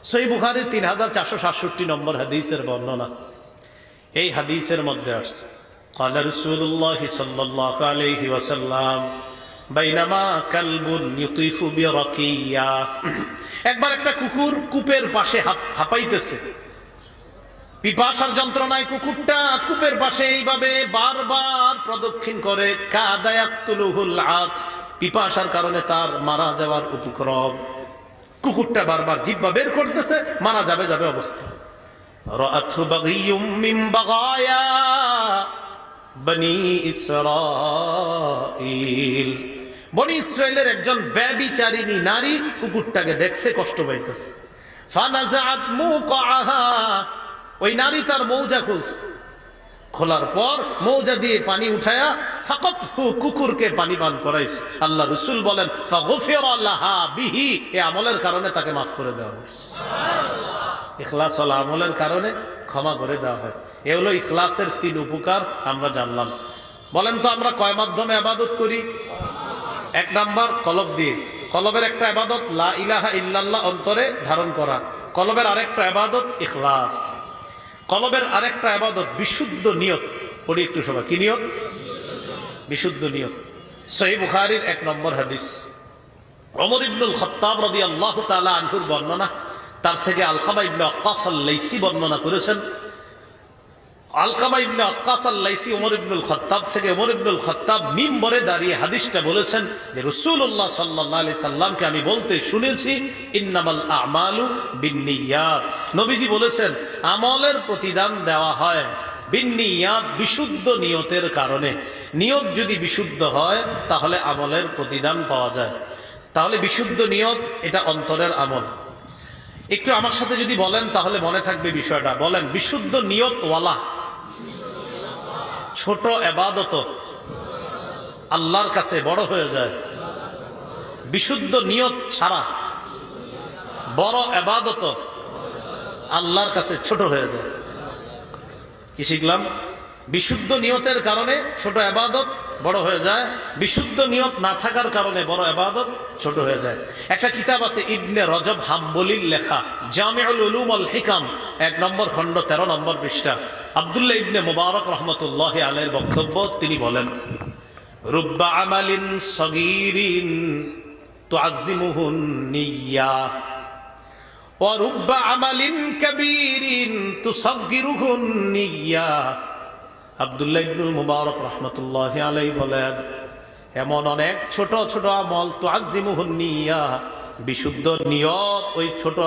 সহিহ বুখারীর 3467 নম্বর হাদিসের বর্ণনা। এই হাদিসের মধ্যে আসছে قال رسول الله صلى الله عليه وسلم بينما كلب يطيف برقية একবার একটা কুকুর কূপের পাশে হাঁপাইতেছে। পিপাসার যন্ত্রণায় কুকুরটা কূপের পাশে এইভাবে বারবার প্রদক্ষিণ করে। কাদা ইয়াকতুলুহুল আত, পিপাসার কারণে তার মারা যাওয়ার উপক্রম। কুকুরটা বারবার জিহ্বা বের করতেছে, মারা যাবে যাবে অবস্থা। রাআতহু বাগিয়ুম মিন বাগায়া বনি ইসরাঈল, বনি ইসরাইলের একজন ব্যভিচারিণী নারী কুকুরটাকে দেখছে, কষ্ট পাইতেছে। ফানাযাআত মুকাআহা, ওই নারী তার মৌজা খুলছে। খোলার পর মৌজা দিয়ে পানি উঠায়া সাকাতহু, কুকুরকে পানি পান করাইছে। আল্লাহ রাসূল বলেন ফাগফিরা লাহা বিহি, এই আমলের কারণে তাকে মাফ করে দেওয়া হয়। সুবহানাল্লাহ। ইখলাস ওয়ালা আমলের কারণে ক্ষমা করে দেওয়া হয়। এ হলো ইখলাসের 3 উপকার আমরা জানলাম। বলেন তো আমরা কয় মাধ্যমে ইবাদত করি? 1 নাম্বার কলব দিয়ে। কলবের একটা ইবাদত লা ইলাহা ইল্লাল্লাহ অন্তরে ধারণ করা। কলবের আরেকটা ইবাদত ইখলাস। কলবের আরেকটা ইবাদত বিশুদ্ধ নিয়ত। পড়ি একটু সবাই, কি নিয়ত? বিশুদ্ধ নিয়ত। সহিহ বুখারীর 1 নম্বর হাদিস। ওমর ইবনুল খাত্তাব রাদিয়াল্লাহু তাআলা আনহুর বর্ণনা, তার থেকে আলকামা ইবনে ওয়াক্কাস আল-লাইসি বর্ণনা করেছেন। আলকামা ইবনে ওয়াক্কাস আল-লাইসি ওমর ইবনুল খাত্তাব থেকে, ওমর ইবনুল খাত্তাব মিম্বরে দাঁড়িয়ে হাদিসটা বলেছেন যে রাসূলুল্লাহ সাল্লাল্লাহু আলাইহি সাল্লামকে আমি বলতে শুনেছি ইন্নামাল আমালু বিন্নিয়াত। নবীজি বলেছেন আমলের প্রতিদান দেওয়া হয় বিন্নিয়াত, বিশুদ্ধ নিয়তের কারণে। নিয়ত যদি বিশুদ্ধ হয় তাহলে আমলের প্রতিদান পাওয়া যায়। তাহলে বিশুদ্ধ নিয়ত এটা অন্তরের আমল। একটু আমার সাথে যদি বলেন তাহলে মনে থাকবে বিষয়টা। বলেন, বিশুদ্ধ নিয়ত ওয়ালা ছোট ইবাদত আল্লাহর কাছে বড় হয়ে যায়। বিশুদ্ধ নিয়ত ছাড়া বড় ইবাদত আল্লাহর কাছে ছোট হয়ে যায়। কি শিখলাম? বিশুদ্ধ নিয়তের কারণে ছোট ইবাদত বড় হয়ে যায়, বিশুদ্ধ নিয়ত না থাকার কারণে বড় ইবাদত ছোট হয়ে যায়। একটা কিতাব আছে ইবনে রজব হাম্বলির লেখা জামিউল উলুম ওয়াল হিকাম, 1 নম্বর খণ্ড 13 নম্বর পৃষ্ঠা। আব্দুল্লাহ ইবনে মুবারক রাহমাতুল্লাহি আলাইহির বক্তব্য, তিনি বলেন রুব্বা আমালিন সগীরিন তুআজ্জিমুহুন নিয়্যা ওয়া রুব্বা আমালিন কাবীরিন তুসাগগিরুহুন নিয়্যা। আব্দুল্লাহ ইবনে মুবারক রাহমাতুল্লাহি আলাইহি বলেন এমন অনেক ছোট ছোট আমল তুআজ্জিমুহুন নিয়্যা, বিশুদ্ধ নিয়ত ওই ছোট